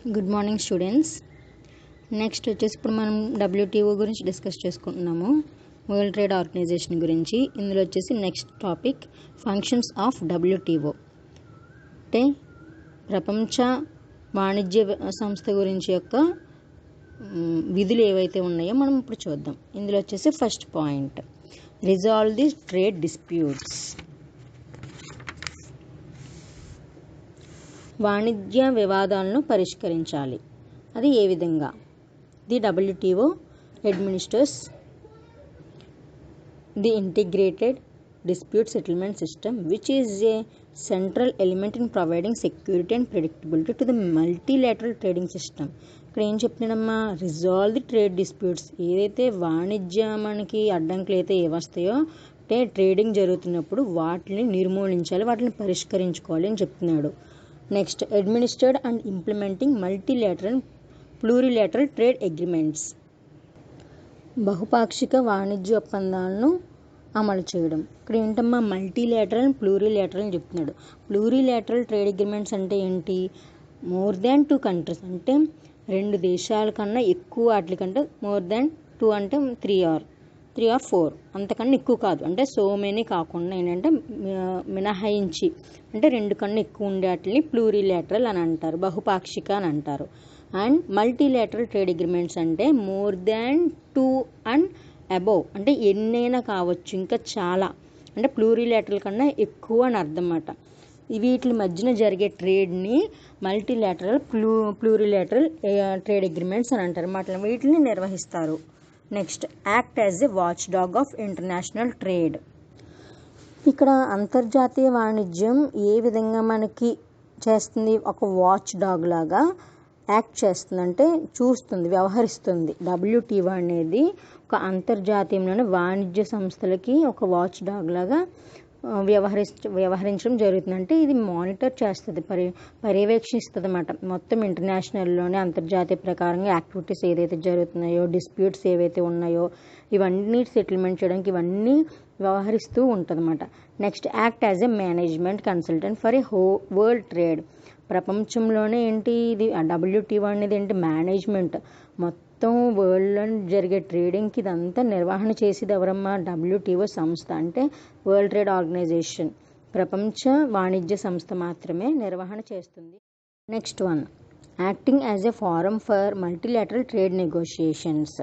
Good morning students. Next వచ్చేసి ఇప్పుడు మనం డబ్ల్యూటీఓ గురించి డిస్కస్ చేసుకుంటున్నాము, వరల్డ్ ట్రేడ్ ఆర్గనైజేషన్ గురించి. ఇందులో వచ్చేసి next topic functions of WTO, అంటే ప్రపంచ వాణిజ్య సంస్థ గురించి యొక్క విధులు ఏవైతే ఉన్నాయో మనం ఇప్పుడు చూద్దాం. ఇందులో వచ్చేసి first point, resolve the trade disputes. వాణిజ్య వివాదాలను పరిష్కరించాలి. అది ఏ విధంగా? The WTO administers the integrated dispute settlement system which is a central element in providing security and predictability to the multilateral trading system. ఇక్కడ ఏం చెప్తున్నాడమ్మా? Resolve the trade disputes. ఏదైతే వాణిజ్య మనకి అడ్డంకులు అయితే ఏవస్తాయో అంటే ట్రేడింగ్ జరుగుతున్నప్పుడు వాటిని నిర్మూలించాలి, వాటిని పరిష్కరించుకోవాలి అని చెప్తున్నాడు. Next, administered and implementing multilateral plurilateral trade agreements. బహుపాక్షిక వాణిజ్య ఒప్పందాలను అమలు చేయడం. ఇక్కడ ఏంటమ్మా? మల్టీలాటరల్ ప్లూరిలాటరల్ అని చెప్తున్నాడు. ప్లూరిలాటరల్ ట్రేడ్ అగ్రిమెంట్స్ అంటే ఏంటి? మోర్ దాన్ 2 కంట్రీస్, అంటే 2 దేశాల కన్నా ఎక్కువ, వాటి కంటే మోర్ దాన్ 2 అంటే 3 or 4 అంతకన్నా ఎక్కువ కాదు, అంటే సో మెనీ కాకుండా ఏంటంటే మినహాయించి, అంటే 2 కన్నా ఎక్కువ ఉండే వాటిని ప్లూరిలాటరల్ అని అంటారు, బహుపాక్షిక అని అంటారు. అండ్ మల్టీలాటరల్ ట్రేడ్ అగ్రిమెంట్స్ అంటే మోర్ దాన్ 2 అండ్ అబోవ్, అంటే ఎన్నైనా కావచ్చు, ఇంకా చాలా, అంటే ప్లూరిలాటరల్ కన్నా ఎక్కువ అని అర్థం అన్నమాట. వీటి మధ్యన జరిగే ట్రేడ్ని మల్టీలాటరల్ ప్లూరిలాటరల్ ట్రేడ్ అగ్రిమెంట్స్ అని అంటారు అన్నమాట. వీటిని నిర్వహిస్తారు. Next, act as a watch dog of international trade. ఇక్కడ అంతర్జాతీయ వాణిజ్యం ఏ విధంగా మనకి చేస్తుంది? ఒక వాచ్ డాగ్ లాగా యాక్ట్ చేస్తుంది, అంటే చూస్తుంది, వ్యవహరిస్తుంది. డబ్ల్యూటీఓ అనేది ఒక అంతర్జాతీయంలోని వాణిజ్య సంస్థలకి ఒక వాచ్ డాగ్ లాగా వ్యవహరించడం జరుగుతుంది. అంటే ఇది మానిటర్ చేస్తుంది, పర్యవేక్షిస్తుంది అన్నమాట. మొత్తం ఇంటర్నేషనల్లోనే అంతర్జాతీయ ప్రకారంగా యాక్టివిటీస్ ఏదైతే జరుగుతున్నాయో, డిస్ప్యూట్స్ ఏవైతే ఉన్నాయో ఇవన్నీ సెటిల్మెంట్ చేయడానికి ఇవన్నీ వ్యవహరిస్తూ ఉంటుందన్నమాట. Next, act as a management consultant for a world trade. ప్రపంచంలోనే ఏంటి ఇది డబ్ల్యూటీఓ అనేది ఏంటి? మేనేజ్మెంట్. మొత్తం వరల్డ్లో జరిగే ట్రేడింగ్కి ఇదంతా నిర్వహణ చేసేది ఎవరమ్మా? డబ్ల్యూటీఓ సంస్థ, అంటే వరల్డ్ ట్రేడ్ ఆర్గనైజేషన్, ప్రపంచ వాణిజ్య సంస్థ మాత్రమే నిర్వహణ చేస్తుంది. Next one, acting as a forum for multilateral trade negotiations.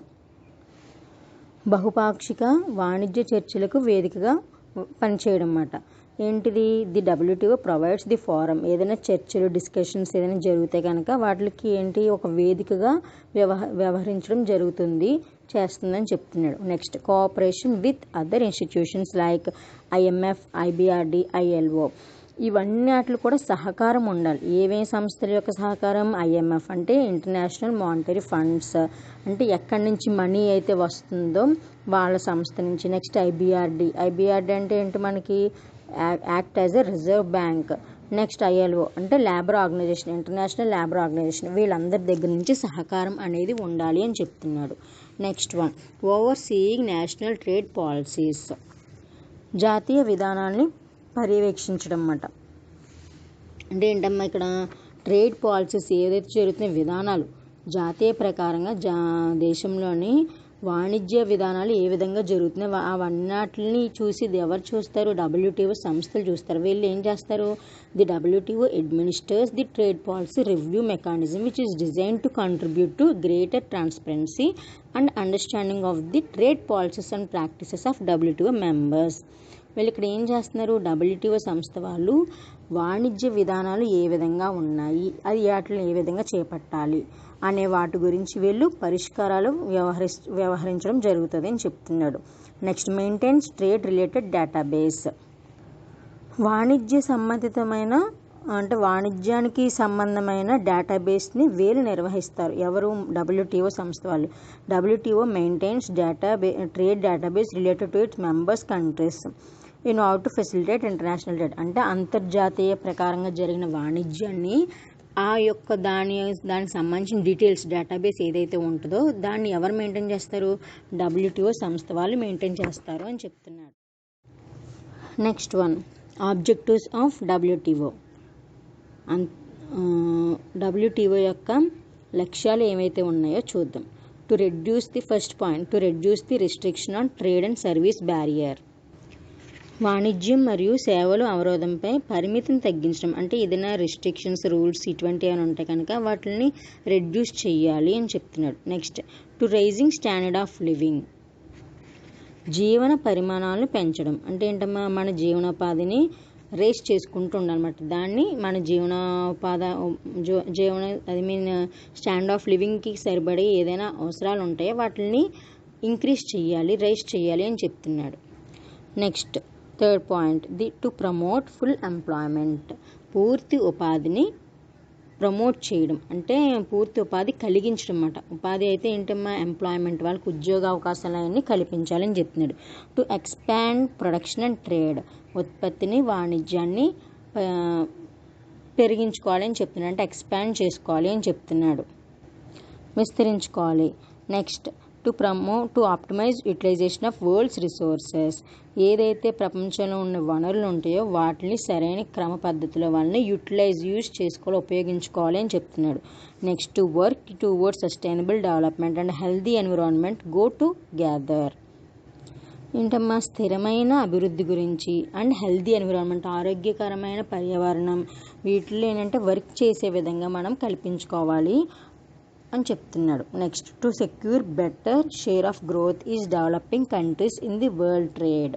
బహుపాక్షిక వాణిజ్య చర్చలకు వేదికగా పనిచేయడం అన్నమాట. ఏంటిది? The WTO provides the forum. ఏదైనా చర్చలు, డిస్కషన్స్ ఏదైనా జరిగితే కనుక వాటికి ఏంటి? ఒక వేదికగా వ్యవహరించడం చేస్తుందని చెప్తున్నాడు. Next, cooperation with other institutions like IMF, IBRD, ILO. ఇవన్నీ వాటిలో కూడా సహకారం ఉండాలి. ఏవే సంస్థల యొక్క సహకారం? ఐఎంఎఫ్ అంటే ఇంటర్నేషనల్ మానిటరీ ఫండ్స్, అంటే ఎక్కడి నుంచి మనీ అయితే వస్తుందో వాళ్ళ సంస్థ నుంచి. నెక్స్ట్, ఐబిఆర్డి అంటే ఏంటి మనకి? Act as a reserve bank. Next, ILO అంటే labour organisation, international labour organisation. వీళ్ళందరి దగ్గర నుంచి సహకారం అనేది ఉండాలి అని చెప్తున్నాడు. Next one, overseeing national trade policies. జాతీయ విధానాన్ని పర్యవేక్షించడం అన్నమాట. అంటే ఏంటమ్మా? ఇక్కడ ట్రేడ్ పాలసీస్ ఏదైతే జరుగుతున్నాయో విధానాలు జాతీయ ప్రకారంగా దేశంలోని వాణిజ్య విధానాలు ఏ విధంగా జరుగుతున్నాయి అవన్నిటిని చూసి ఎవరు చూస్తారు? డబ్ల్యూటీఓ సంస్థలు చూస్తారు. వీళ్ళు ఏం చేస్తారు? The WTO administers the trade policy review mechanism which is design to contribute to greater transparency and understanding of the trade policies and practices of WTO members. వీళ్ళు ఇక్కడ ఏం చేస్తున్నారు? డబ్ల్యూటీఓ సంస్థ వాళ్ళు వాణిజ్య విధానాలు ఏ విధంగా ఉన్నాయి, అది వాటిని ఏ విధంగా చేపట్టాలి అనే వాటి గురించి వీళ్ళు పరిష్కారాలు వ్యవహరించడం జరుగుతుంది అని చెప్తున్నాడు. Next, maintains trade related database. వాణిజ్య సంబంధితమైన, అంటే వాణిజ్యానికి సంబంధమైన డేటాబేస్ని వీళ్ళు నిర్వహిస్తారు. ఎవరు? డబ్ల్యూటీఓ సంస్థ వాళ్ళు. WTO maintains trade database related to its members countries in order to facilitate international trade. అంటే అంతర్జాతీయ ప్రకారంగా జరిగిన వాణిజ్యాన్ని ఆ యొక్క దానికి సంబంధించిన డీటెయిల్స్ డేటాబేస్ ఏదైతే ఉంటుందో దాన్ని ఎవరు మెయింటైన్ చేస్తారు? డబ్ల్యూటీఓ సంస్థ వాళ్ళు మెయింటైన్ చేస్తారు అని చెప్తున్నాడు. Next one, objectives of WTO. WTO యొక్క లక్ష్యాలు ఏమైతే ఉన్నాయో చూద్దాం. To reduce the first point, to reduce the restriction on trade and service barrier. వాణిజ్యం మరియు సేవలు అవరోధంపై పరిమితిని తగ్గించడం, అంటే ఏదైనా రిస్ట్రిక్షన్స్, రూల్స్ ఇటువంటివి ఏమైనా ఉంటాయి కనుక వాటిని రెడ్యూస్ చేయాలి అని చెప్తున్నాడు. Next, to raising standard of living, జీవన పరిమాణాలను పెంచడం, అంటే ఏంటమ్మా మన జీవనోపాధిని రేస్ చేసుకుంటూ ఉండాలన్నమాట. దాన్ని మన స్టాండ్ ఆఫ్ లివింగ్కి సరిపడే ఏదైనా అవసరాలు ఉంటాయో వాటిని ఇంక్రీజ్ చేయాలి, రైస్ చేయాలి అని చెప్తున్నాడు. Next, third point, to promote full employment, పూర్తి ఉపాధిని ప్రమోట్ చేయడం, అంటే పూర్తి ఉపాధి కలిగించడం అన్నమాట. ఉపాధి అయితే ఏంటమ్మా ఎంప్లాయ్మెంట్, వాళ్ళకి ఉద్యోగ అవకాశాలన్నీ కల్పించాలని చెప్తున్నాడు. To expand production and trade, ఉత్పత్తిని వాణిజ్యాన్ని పెరిగించుకోవాలని చెప్తున్నాడు, అంటే ఎక్స్పాండ్ చేసుకోవాలి అని చెప్తున్నాడు, విస్తరించుకోవాలి. Next, to optimise utilisation of world's resources, ఏదైతే ప్రపంచంలో ఉన్న వనరులు ఉంటాయో వాటిని సరైన క్రమ పద్ధతిలో వాళ్ళని యూజ్ చేసుకోవాలి, ఉపయోగించుకోవాలి అని చెప్తున్నాడు. Next, to work towards sustainable development and healthy environment go together, ఏంటమ్మా స్థిరమైన అభివృద్ధి గురించి అండ్ హెల్దీ ఎన్విరాన్మెంట్, ఆరోగ్యకరమైన పర్యావరణం, వీటిలో ఏంటంటే వర్క్ చేసే విధంగా మనం కల్పించుకోవాలి అని చెప్తున్నాడు. Next, to secure better share of growth is developing countries in the world trade,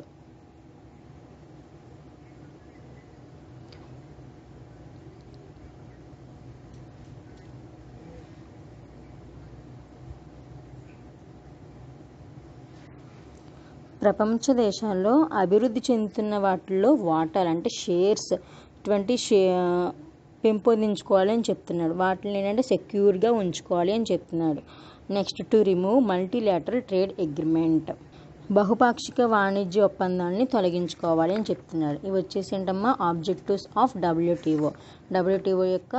ప్రపంచ దేశాల్లో అభివృద్ధి చెందుతున్న వాటిల్లో వాటాలు అంటే షేర్స్ ఇటువంటి పెంపొందించుకోవాలని చెప్తున్నాడు, వాటిని ఏంటంటే సెక్యూర్గా ఉంచుకోవాలి అని చెప్తున్నాడు. Next, to remove multilateral trade agreement, బహుపాక్షిక వాణిజ్య ఒప్పందాన్ని తొలగించుకోవాలి అని చెప్తున్నాడు. ఇవి వచ్చేసి ఏంటమ్మా ఆబ్జెక్టివ్స్ ఆఫ్ డబ్ల్యూటీఓ యొక్క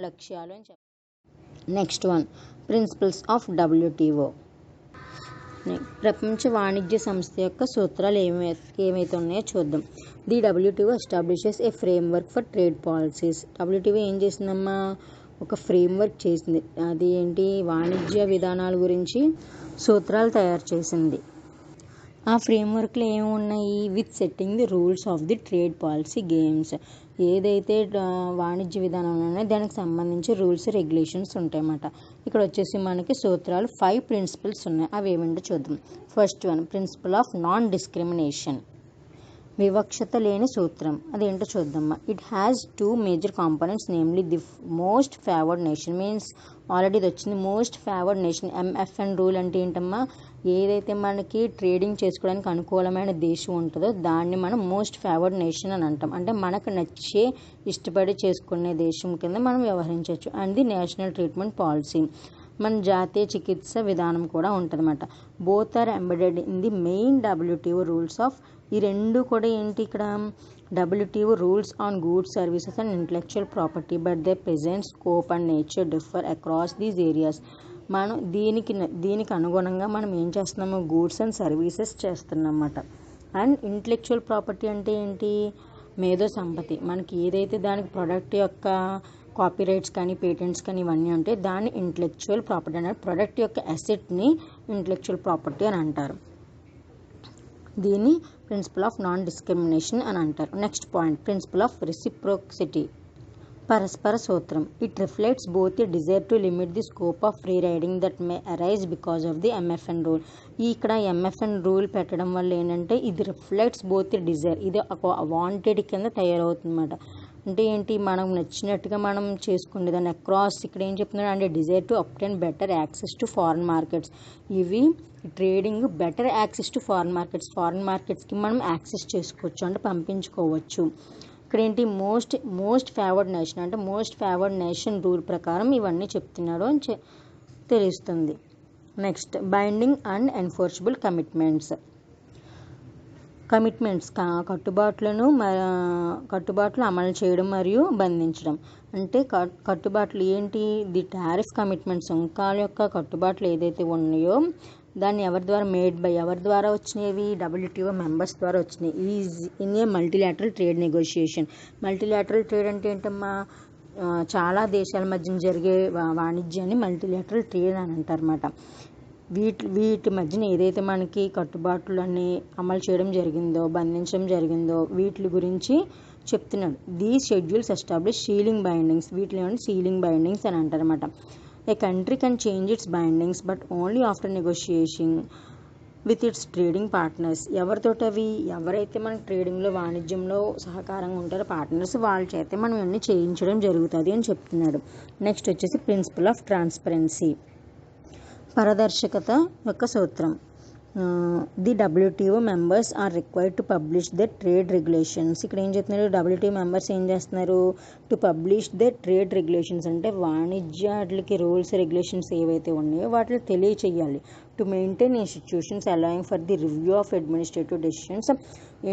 లక్ష్యాలు అని చెప్తారు. Next one, principles of WTO, ప్రపంచ వాణిజ్య సంస్థ యొక్క సూత్రాలు ఏమైతే ఉన్నాయో చూద్దాం. The WTO establishes a framework for trade policies, WTO ఏం చేసిందమ్మా ఒక ఫ్రేమ్వర్క్ చేసింది, అది ఏంటి వాణిజ్య విధానాల గురించి సూత్రాలు తయారు చేసింది. ఆ ఫ్రేమ్వర్క్లో ఏమున్నాయి, with setting the rules of the trade policy games, ఏదైతే వాణిజ్య విధానంలో ఉన్నాయో దానికి సంబంధించి రూల్స్ రెగ్యులేషన్స్ ఉంటాయన్నమాట. ఇక్కడ వచ్చేసి మనకి సూత్రాలు 5 ప్రిన్సిపల్స్ ఉన్నాయి, అవి ఏమిటో చూద్దాం. First one, principle of non discrimination, వివక్షత లేని సూత్రం, అదేంటో చూద్దామా. It has 2 major components, namely the most favoured nation, means already ఇది వచ్చింది most favoured nation. MFN rule అంటే ఏంటమ్మా, ఏదైతే మనకి ట్రేడింగ్ చేసుకోవడానికి అనుకూలమైన దేశం ఉంటుందో దాన్ని మనం మోస్ట్ ఫేవర్డ్ నేషన్ అని అంటాం, అంటే మనకు నచ్చే ఇష్టపడి చేసుకునే దేశం కింద మనం వ్యవహరించవచ్చు. And the national treatment policy, మన జాతీయ చికిత్స విధానం కూడా ఉంటుందన్నమాట. Both are embedded in the main WTO rules of, ఈ రెండు కూడా ఏంటి ఇక్కడ WTO rules on goods services and intellectual property, but they present scope and nature differ across these areas. మనం దీనికి అనుగుణంగా మనం ఏం చేస్తున్నాము, గూడ్స్ అండ్ సర్వీసెస్ చేస్తున్నాం అన్నమాట. అండ్ ఇంటలెక్చువల్ ప్రాపర్టీ అంటే ఏంటి, మేధో సంపత్తి, మనకి ఏదైతే దానికి ప్రోడక్ట్ యొక్క కాపీరైట్స్ కానీ పేటెంట్స్ కానీ ఇవన్నీ ఉంటాయి దాన్ని ఇంటలెక్చువల్ ప్రాపర్టీ అన్నారు. ప్రోడక్ట్ యొక్క అసెట్ని ఇంటలెక్చువల్ ప్రాపర్టీ అని అంటారు. దీన్ని ప్రిన్సిపల్ ఆఫ్ నాన్ డిస్క్రిమినేషన్ అని అంటారు. Next point, principle of reciprocity, పరస్పర సూత్రం. It reflects both a desire to limit the scope of free riding that may arise because of the MFN rule. ఇక్కడ MFN rule పెట్టడం వల్ల ఏంటంటే ఇది reflects both a Dzire, ఇది ఒక wanted కింద తయారవుతుంది అన్నమాట. అంటే ఏంటి, మనం నచ్చినట్టుగా మనం చేసుకునే దాన్ని అక్రాస్, ఇక్కడ ఏం చెప్తున్నాడు అంటే desire to obtain better access to foreign markets. ఇవి trading better access to foreign మార్కెట్స్కి మనం యాక్సెస్ చేసుకోవచ్చు, అంటే పంపించుకోవచ్చు. ఇక్కడ ఏంటి మోస్ట్ ఫేవర్డ్ నేషన్, అంటే మోస్ట్ ఫేవర్డ్ నేషన్ రూల్ ప్రకారం ఇవన్నీ చెప్తున్నాడు అని తెలుస్తుంది. నెక్స్ట్, బైండింగ్ అండ్ ఎన్ఫోర్సబుల్ కమిట్మెంట్స్, కట్టుబాట్లు అమలు చేయడం మరియు బంధించడం. అంటే కట్టుబాట్లు ఏంటి, ది టారిఫ్ కమిట్మెంట్స్, సుంకాల యొక్క కట్టుబాట్లు ఏదైతే ఉన్నాయో దాన్ని ఎవరి ద్వారా వచ్చినవి, WTO మెంబర్స్ ద్వారా వచ్చినాయి. Is in a multilateral trade negotiation. Multilateral trade అంటే ఏంటమ్మా, చాలా దేశాల మధ్య జరిగే వాణిజ్యాన్ని మల్టీలేటరల్ ట్రేడ్ అని అంటారన్నమాట. వీటి మధ్యన ఏదైతే మనకి కట్టుబాట్లన్నీ అమలు చేయడం జరిగిందో, బంధించడం జరిగిందో వీటి గురించి చెప్తున్నాడు. These schedules establish ceiling bindings. వీటిలో సీలింగ్ బైండింగ్స్ అని అంటారన్నమాట. A country can change its bindings but only after negotiation with its trading partners. ఎవరితోటి అవి? ఎవరైతే మనకి ట్రేడింగ్లో వాణిజ్యంలో సహకారంగా ఉంటారో పార్ట్నర్స్, వాళ్ళ చేతే మనం అన్నీ చేయించడం జరుగుతుంది అని చెప్తున్నాడు. నెక్స్ట్ వచ్చేసి ప్రిన్సిపల్ ఆఫ్ ట్రాన్స్పరెన్సీ, పారదర్శకత యొక్క సూత్రం. The WTO members are required to publish the trade regulations. ఇక్కడ ఏం చెప్తున్నారు? WTO మెంబర్స్ ఏం చేస్తున్నారు? To publish the trade regulations అంటే వాణిజ్యాలకి రూల్స్ రెగ్యులేషన్స్ ఏవైతే ఉన్నాయో వాటిని తెలియచేయాలి. To maintain institutions allowing for the review of administrative decisions.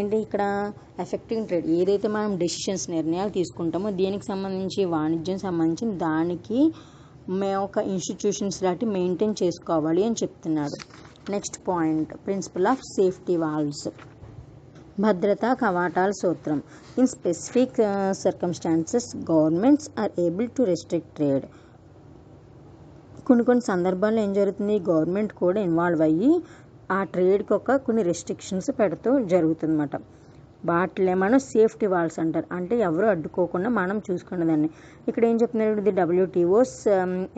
ఏంటి ఇక్కడ? ఎఫెక్టింగ్ ట్రేడ్, ఏదైతే మనం డెసిషన్స్ నిర్ణయాలు తీసుకుంటామో దేనికి సంబంధించి, వాణిజ్యం సంబంధించి దానికి మేము ఒక ఇన్స్టిట్యూషన్స్ లాంటి మెయింటైన్ చేసుకోవాలి అని చెప్తున్నాడు. Next point, principle of safety valves, భద్రతా కవాటాల సూత్రం. In specific circumstances governments are able to restrict trade. కొన్ని సందర్భాల్లో ఏం జరుగుతుంది? గవర్నమెంట్ కూడా ఇన్వాల్వ్ అయ్యి ఆ ట్రేడ్కి కొన్ని రెస్ట్రిక్షన్స్ పెడుతూ జరుగుతుందన్నమాట. వాటిలో మనం సేఫ్టీ వాల్స్ అంటారు. అంటే ఎవరు అడ్డుకోకుండా మనం చూసుకున్నదాన్ని. ఇక్కడ ఏం చెప్తున్నారు? The WTO's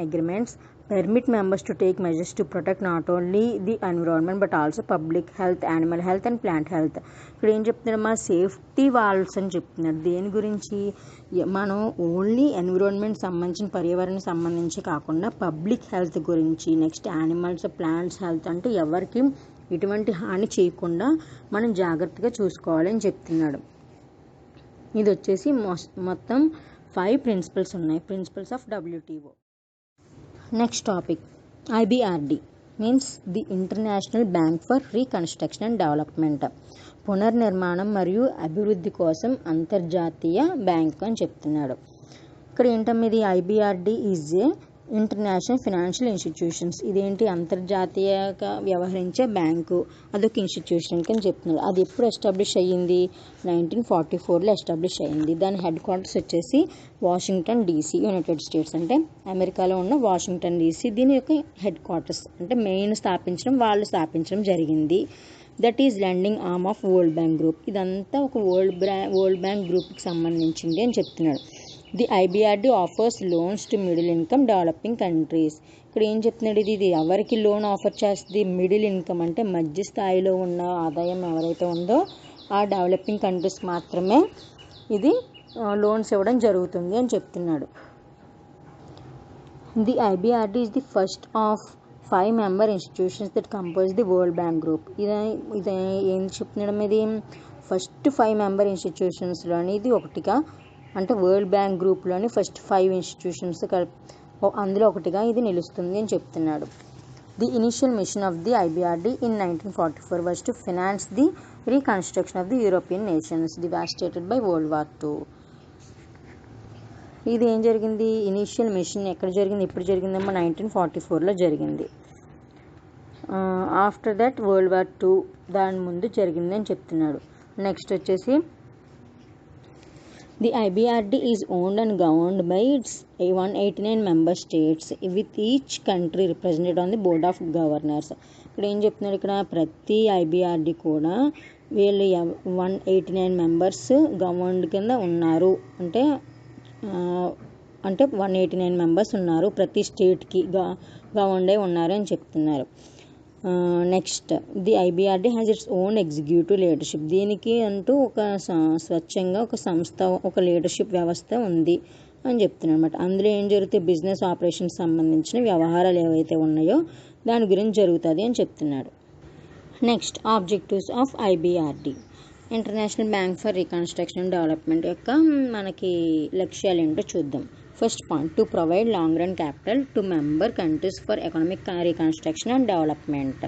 agreements permit members to take measures to protect not only the environment but also public health, animal health and plant health. ఇక్కడ ఏం చెప్తున్నారు? మా సేఫ్టీ వాల్వ్స్ అని చెప్తున్నారు. దేని గురించి? మనం ఓన్లీ ఎన్విరాన్మెంట్ సంబంధించిన, పర్యావరణం సంబంధించి కాకుండా పబ్లిక్ హెల్త్ గురించి, నెక్స్ట్ యానిమల్స్, ప్లాంట్స్ హెల్త్, అంటే ఎవరికి ఎటువంటి హాని చేయకుండా మనం జాగ్రత్తగా చూసుకోవాలని చెప్తున్నాడు. ఇది వచ్చేసి మొత్తం 5 ప్రిన్సిపల్స్ ఉన్నాయి, principles of WTO. Next topic, IBRD means the international bank for reconstruction and development. పునర్నిర్మాణం మరియు అభివృద్ధి కోసం అంతర్జాతీయ బ్యాంక్ అని చెప్తున్నాడు. ఇక్కడ ఏంటమ్మది? IBRD is a international financial institutions. ఇదేంటి? అంతర్జాతీయంగా వ్యవహరించే బ్యాంకు, అదొక ఇన్స్టిట్యూషన్ అని చెప్తున్నారు. అది ఎప్పుడు ఎస్టాబ్లిష్ అయ్యింది? 1944లో ఎస్టాబ్లిష్ అయ్యింది. దాని హెడ్ క్వార్టర్స్ వచ్చేసి వాషింగ్టన్ DC, యునైటెడ్ స్టేట్స్. అంటే అమెరికాలో ఉన్న వాషింగ్టన్ DC దీని యొక్క హెడ్ క్వార్టర్స్. అంటే మెయిన్ వాళ్ళు స్థాపించడం జరిగింది. That is lending arm of world bank group. ఇదంతా ఒక వరల్డ్ బ్యాంక్ గ్రూప్కి సంబంధించింది అని చెప్తున్నాడు. The IBRD offers loans to middle income developing countries. ఇక్కడ ఏం చెప్తున్నాడు? ఇది ఎవరికి లోన్ ఆఫర్ చేస్తుంది? మిడిల్ ఇన్కమ్ అంటే మధ్య స్థాయిలో ఉన్న ఆదాయం ఎవరైతే ఉందో ఆ డెవలపింగ్ కంట్రీస్ మాత్రమే ఇది లోన్స్ ఇవ్వడం జరుగుతుంది అని చెప్తున్నాడు. The IBRD is the first of 5 member institutions that compose the world bank group. ఇది ఏం చెప్తున్నాడు? ఇది ఫస్ట్ 5 మెంబర్ ఇన్స్టిట్యూషన్స్లోని ఇది ఒకటిగా, అంటే వరల్డ్ బ్యాంక్ గ్రూప్లోని ఫస్ట్ 5 ఇన్స్టిట్యూషన్స్ అందులో ఒకటిగా ఇది నిలుస్తుంది అని చెప్తున్నాడు. The initial machine of the IBRD in 1944 was to finance the reconstruction of the European nations devastated by World War II. ఇది ఏం జరిగింది? ఇనిషియల్ మిషన్ ఎక్కడ జరిగింది? ఇప్పుడు జరిగిందేమో 1944లో జరిగింది. After that world war II దాని ముందు జరిగింది అని చెప్తున్నాడు. నెక్స్ట్ వచ్చేసి the IBRD is owned and governed by it's 189 member states with each country represented on the board of governors. ఇక్కడ ఏం చెప్తున్నాడు? ఇక్కడ ప్రతి IBRD కూడా వీళ్ళు 189 మెంబర్స్ గవర్న్డ్ కింద ఉన్నారు. అంటే 189 మెంబర్స్ ఉన్నారు, ప్రతి స్టేట్కి గవర్న్డ్ అయి ఉన్నారు అని చెప్తున్నారు. Next, the IBRD has its own executive leadership. దీనికి అంటూ ఒక స్వచ్ఛంగా ఒక సంస్థ, ఒక లీడర్షిప్ వ్యవస్థ ఉంది అని చెప్తున్నాను అనమాట. అందులో ఏం జరుగుతాయి? బిజినెస్ ఆపరేషన్స్ సంబంధించిన వ్యవహారాలు ఏవైతే ఉన్నాయో దాని గురించి జరుగుతుంది అని చెప్తున్నాడు. Next, objectives of IBRD. International bank for reconstruction and development యొక్క మనకి లక్ష్యాలు ఏంటో చూద్దాం. First point, to provide long run capital to member countries for economic reconstruction and development.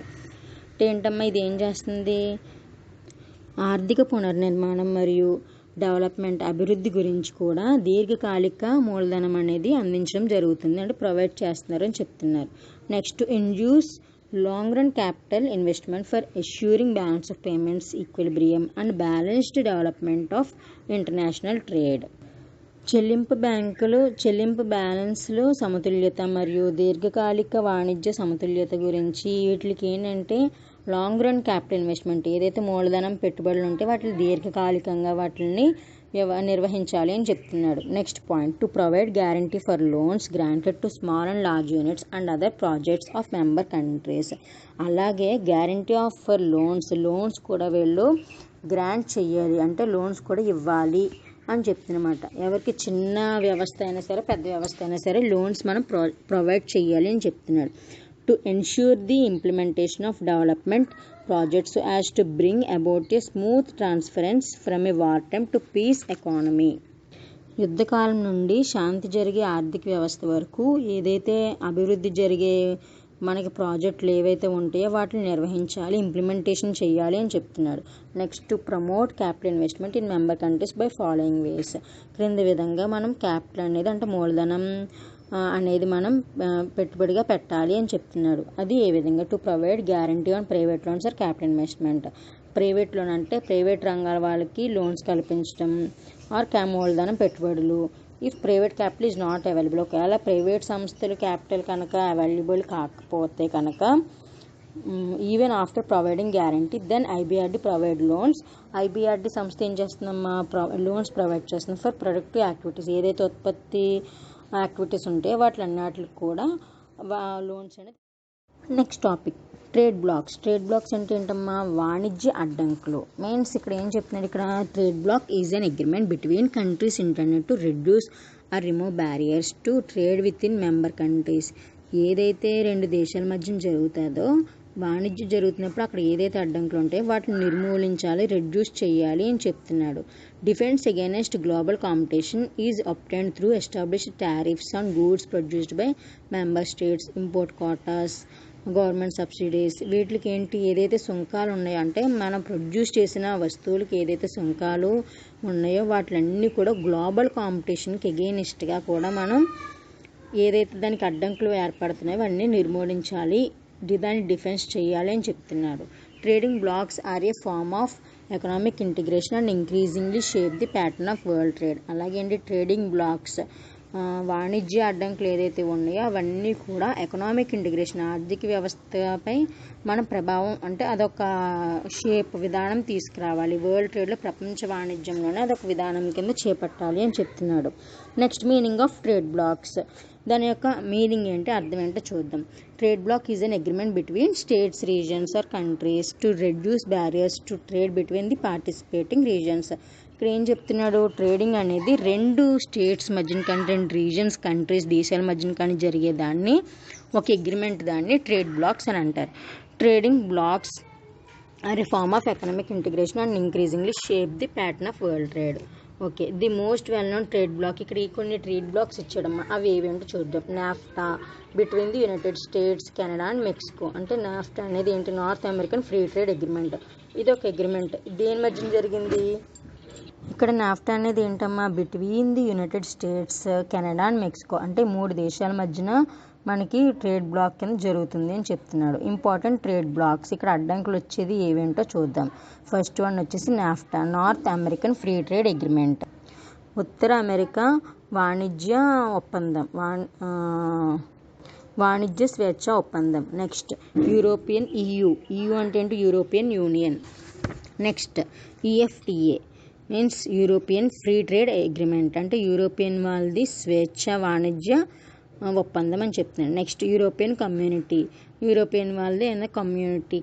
ఏంటమ్మా ఇది ఏం చేస్తుంది? ఆర్థిక పునర్నిర్మాణం మరియు డెవలప్మెంట్, అభివృద్ధి గురించి కూడా దీర్ఘకాలిక మూలధనం అనేది అందించడం జరుగుతుంది, అంటే ప్రొవైడ్ చేస్తున్నారు అని చెప్తున్నారు. Next, to induce long run capital investment for assuring balance of payments equilibrium and balanced development of international trade. చెల్లింపు బ్యాలెన్స్లు సమతుల్యత మరియు దీర్ఘకాలిక వాణిజ్య సమతుల్యత గురించి. వీటికి ఏంటంటే లాంగ్ రన్ క్యాపిటల్ ఇన్వెస్ట్మెంట్, ఏదైతే మూలధనం పెట్టుబడులు ఉంటే వాటిని దీర్ఘకాలికంగా వాటిని నిర్వహించాలి అని చెప్తున్నాడు. Next point, to provide guarantee for loans granted to small and large units and other projects of member countries. అలాగే గ్యారంటీ ఆఫ్ ఫర్ లోన్స్ కూడా వీళ్ళు గ్రాంట్ చేయాలి, అంటే లోన్స్ కూడా ఇవ్వాలి అని చెప్తున్నమాట. ఎవరికి చిన్న వ్యవస్థ అయినా సరే పెద్ద వ్యవస్థ అయినా సరే లోన్స్ మనం ప్రొవైడ్ చేయాలి అని చెప్తున్నాడు. To ensure the implementation of development projects so as to bring about a smooth transference from a wartime to peace economy. యుద్ధకాలం నుండి శాంతి జరిగే ఆర్థిక వ్యవస్థ వరకు ఏదైతే అభివృద్ధి జరిగే మనకి ప్రాజెక్టులు ఏవైతే ఉంటాయో వాటిని నిర్వహించాలి, ఇంప్లిమెంటేషన్ చేయాలి అని చెప్తున్నాడు. Next, to promote capital investment in member countries by following ways. క్రింది విధంగా మనం క్యాపిటల్ అనేది అంటే మూలధనం అనేది మనం పెట్టుబడిగా పెట్టాలి అని చెప్తున్నాడు. అది ఏ విధంగా? To provide guarantee on private loans or capital investment. Private loan అంటే ప్రైవేట్ రంగాల వాళ్ళకి లోన్స్ కల్పించడం, ఆర్ మూలధనం పెట్టుబడులు. If private capital is not available, ఒకవేళ ప్రైవేట్ సంస్థలు క్యాపిటల్ కనుక అవైలబుల్ కాకపోతే కనుక even after providing guarantee then IBRD provide loans. IBRD సంస్థ ఏం చేస్తుందమ్మా? లోన్స్ ప్రొవైడ్ చేస్తుంది ఫర్ ప్రొడక్టివ్ యాక్టివిటీస్. ఏదైతే ఉత్పత్తి యాక్టివిటీస్ ఉంటాయో వాటిలన్నిటికి కూడా లోన్స్ అనేది. Next topic, trade blocs. Trade blocks అంటే ఏంటమ్మా? వాణిజ్య అడ్డంకులు. మీన్స్ ఇక్కడ ఏం చెప్తున్నాడు? ఇక్కడ trade bloc is an agreement between countries intended to reduce or remove barriers to trade within member countries. ఏదైతే రెండు దేశాల మధ్య జరుగుతుందో వాణిజ్యం జరుగుతున్నప్పుడు అక్కడ ఏదైతే అడ్డంకులు ఉంటాయో వాటిని నిర్మూలించాలి, రెడ్యూస్ చేయాలి అని చెప్తున్నాడు. Defence against global competition is obtained through established tariffs on goods produced by member states, import Kotas, government subsidies. వీటికి ఏంటి? ఏదైతే సుంకాలు ఉన్నాయో అంటే మనం ప్రొడ్యూస్ చేసిన వస్తువులకి ఏదైతే సుంకాలు ఉన్నాయో వాటిలన్నీ కూడా గ్లోబల్ కాంపిటీషన్కి ఎగెయినిస్ట్గా కూడా మనం ఏదైతే దానికి అడ్డంకులు ఏర్పడుతున్నాయో అవన్నీ నిర్మూలించాలి, దాన్ని డిఫెన్స్ చేయాలి అని చెప్తున్నాడు. Trading blocs are a form of economic integration and increasingly shape the pattern of world trade. అలాగే అండి ట్రేడింగ్ బ్లాక్స్ వాణిజ్య అడ్డంకులు ఏదైతే ఉన్నాయో అవన్నీ కూడా ఎకనామిక్ ఇంటిగ్రేషన్ ఆర్థిక వ్యవస్థపై మన ప్రభావం అంటే అదొక షేప్ విధానం తీసుకురావాలి. వరల్డ్ ట్రేడ్లో ప్రపంచ వాణిజ్యంలోనే అదొక విధానం కింద చేపట్టాలి అని చెప్తున్నాడు. Next, meaning of trade blocs. దాని యొక్క మీనింగ్ ఏంటి, అర్థం ఏంటో చూద్దాం. Trade bloc is an agreement between states, regions or countries to reduce barriers to trade between the participating regions. ఇక్కడ ఏం చెప్తున్నాడు? ట్రేడింగ్ అనేది రెండు స్టేట్స్ మధ్యన కానీ రెండు రీజన్స్ కంట్రీస్ దేశాల మధ్యన కానీ జరిగేదాన్ని ఒక అగ్రిమెంట్ దాన్ని ట్రేడ్ బ్లాక్స్ అని అంటారు. Trading blocs are a form of economic integration and increasingly shape the pattern of world trade. Okay, the most well known trade bloc. ఇక్కడ ఈ కొన్ని ట్రేడ్ బ్లాక్స్ ఇచ్చాడమ్మా, అవి ఏవేంటో చూద్దాం. NAFTA between the United States, Canada and Mexico. అంటే NAFTA అనేది ఏంటి? North American free trade agreement. ఇది ఒక అగ్రిమెంట్. దేని మధ్యన జరిగింది? ఇక్కడ నాఫ్టా అనేది ఏంటమ్మా? Between the United States, Canada and Mexico. అంటే మూడు దేశాల మధ్యన మనకి ట్రేడ్ బ్లాక్ కింద జరుగుతుంది అని చెప్తున్నాడు. Important trade blocs. ఇక్కడ అడ్డంకులు వచ్చేది ఏవేంటో చూద్దాం. ఫస్ట్ వన్ వచ్చేసి NAFTA, North American free trade agreement. ఉత్తర అమెరికా వాణిజ్య ఒప్పందం, వాణిజ్య స్వేచ్ఛ ఒప్పందం. నెక్స్ట్, యూరోపియన్ EU అంటే ఏంటి? European union. Next, EFTA means European free trade agreement. అంటే యూరోపియన్ వాళ్ళది స్వేచ్ఛ వాణిజ్య ఒప్పందం అని చెప్తున్నారు. నెక్స్ట్, యూరోపియన్ కమ్యూనిటీ, యూరోపియన్ వాళ్ళది ఏదైనా కమ్యూనిటీ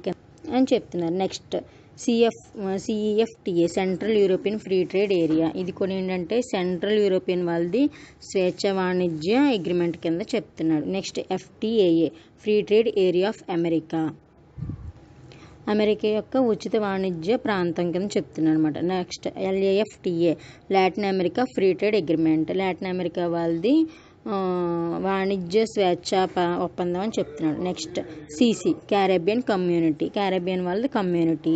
అని చెప్తున్నారు. Next, CEFTA central European free trade area. ఇది కూడా ఏంటంటే సెంట్రల్ యూరోపియన్ వాళ్ళది స్వేచ్ఛ వాణిజ్య అగ్రిమెంట్ కింద చెప్తున్నాడు. Next, FTAA free trade area of America, America యొక్క ఉచిత వాణిజ్య ప్రాంతం కింద చెప్తున్నాను అనమాట. Next, LAFTA Latin America free trade agreement, Latin America వాళ్ళది వాణిజ్య స్వేచ్ఛ ఒప్పందం అని చెప్తున్నాడు. Next, CC Caribbean community, Caribbean వాళ్ళది కమ్యూనిటీ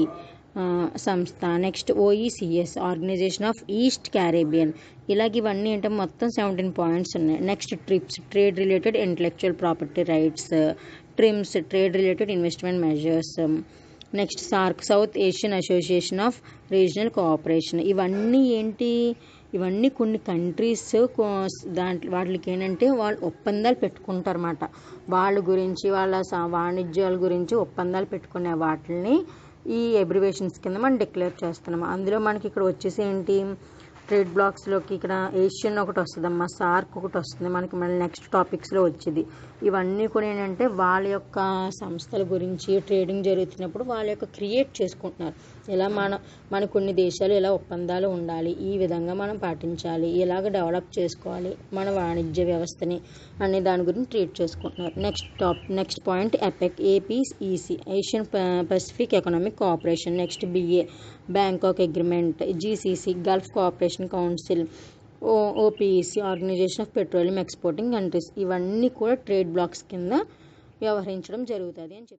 సంస్థ. Next, OECS organisation of east Caribbean. ఇలాగ ఇవన్నీ ఏంటంటే మొత్తం 17 పాయింట్స్ ఉన్నాయి. Next, TRIPS trade related intellectual property rights, TRIMS trade related investment measures. Next, SAARC south Asian association of regional cooperation. ఇవన్నీ ఏంటి? ఇవన్నీ కొన్ని కంట్రీస్ వాటికి ఏంటంటే వాళ్ళు ఒప్పందాలు పెట్టుకుంటారు అన్నమాట. వాళ్ళ గురించి వాళ్ళ వాణిజ్యాల గురించి ఒప్పందాలు పెట్టుకునే వాటిని ఈ అబ్రివేషన్స్ కింద మనం డిక్లేర్ చేస్తున్నాము. అందులో మనకి ఇక్కడ వచ్చేసి ఏంటి, ట్రేడ్ బ్లాక్స్లోకి ఇక్కడ ఏషియన్ ఒకటి వస్తుందమ్మా, సార్క్ ఒకటి వస్తుంది మనకి, మళ్ళీ నెక్స్ట్ టాపిక్స్లో వచ్చేది. ఇవన్నీ కూడా ఏంటంటే వాళ్ళ యొక్క సంస్థల గురించి ట్రేడింగ్ జరుగుతున్నప్పుడు వాళ్ళ యొక్క క్రియేట్ చేసుకుంటున్నారు. ఇలా మన కొన్ని దేశాలు ఇలా ఒప్పందాలు ఉండాలి, ఈ విధంగా మనం పాటించాలి, ఇలాగ డెవలప్ చేసుకోవాలి మన వాణిజ్య వ్యవస్థని అనే దాని గురించి ట్రీట్ చేసుకుంటున్నారు. Next point APEC, APEC, Asian Pacific economic cooperation. Next BA, Bangkok agreement. GCC, Gulf cooperation council. OPEC, organisation of petroleum exporting countries. ఇవన్నీ కూడా ట్రేడ్ బ్లాక్స్ కింద వ్యవహరించడం జరుగుతుంది అని చెప్పి